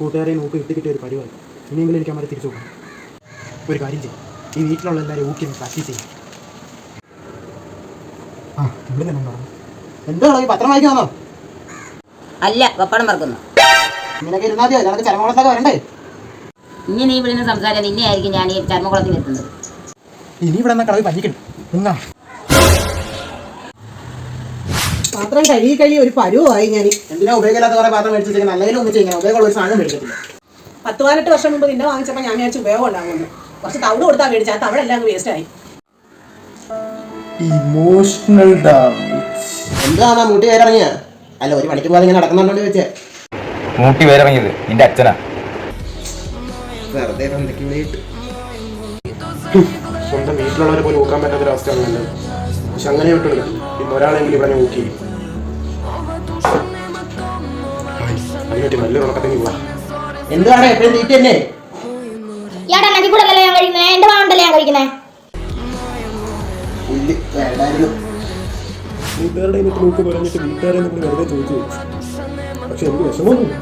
കൂട്ടുകാരെ നോക്കി കിട്ടിയ ഒരു പരിപാടി. ഇനിയെങ്കിലും എനിക്ക് അമ്മ തിരിച്ചു പോകണം. ഒരു കാര്യം ചെയ്യും, ഈ വീട്ടിലുള്ള എല്ലാവരും ഊക്കി പ്രാക്ടീസ് ചെയ്യും. ആ ഇവിടെ തന്നെ പറഞ്ഞു. എന്താണ് ഈ പത്രം വായിക്കാന്നോ? അല്ല, പപ്പടം പറക്കുന്നു. ഇങ്ങനെയൊക്കെ ഇരുന്നാൽ മതിയോ? ഞങ്ങൾക്ക് ചരമകുളത്തൊക്കെ വരണ്ടേ? ഇനി നീ ഇവിടെ നിന്ന് സംസാരിച്ചാൽ നിന്നെ ആയിരിക്കും ഞാൻ ഈ ചരമകുളത്തിൽ എത്തുന്നത്. ഇനി ഇവിടെ നിന്ന് കളവ് പഞ്ഞിക്കണം. നിന്നാ പാത്രം കഴുകി ഒരു പരുവായി ഞാൻ. എന്തിനാ ഉപയോഗമില്ലാത്ത കുറെ പാത്രം മേടിച്ചു വെച്ചാൽ നല്ലതിലും ഒന്നും ചെയ്യുന്നത്. ഉപയോഗമുള്ള ഒരു സാധനം മേടിക്കത്തില്ല. 10-18 വർഷം മുമ്പ് നിന്നെ വാങ്ങിച്ചപ്പോൾ ഞാൻ വിചാരിച്ചു ഉപയോഗം ഉണ്ടാകുന്നു. കുറച്ച് തവിട് കൊടുത്താൽ മേടിച്ചാൽ ആ തവിടെല്ലാം അങ്ങ് വേസ്റ്റായി. Emotional damage. എന്താണ് മുട്ടി വേരിറങ്ങിയ? അല്ല, ഒരു പണിക്ക് പോകാതെ ഇങ്ങനെ നടക്കുന്നുണ്ടോ ചോദിച്ചേ. മൂട്ടി വേരിറങ്ങിയത് നിന്റെ അച്ഛനാ. വെറുതെ സ്വന്തം വീട്ടിലുള്ളവരെ പോലും നോക്കാൻ പറ്റാത്തൊരവസ്ഥയാണ് നല്ലത്. പക്ഷെ അങ്ങനെ വിട്ടുള്ളൂ. പിന്നെ ഒരാളെങ്കിലും ഇവിടെ നോക്കി അതിനൊരു നല്ലൊരു ഉറക്കത്തിന് പോവാ. എന്താണ് എപ്പോഴും തീറ്റ തന്നെ? വീട്ടുകാരുടെ നോക്ക് പറഞ്ഞിട്ട് വീട്ടുകാരെ നമ്മൾ വെറുതെ ചോദിച്ചു. പക്ഷെ എനിക്ക് വിഷമമൊന്നുമില്ല.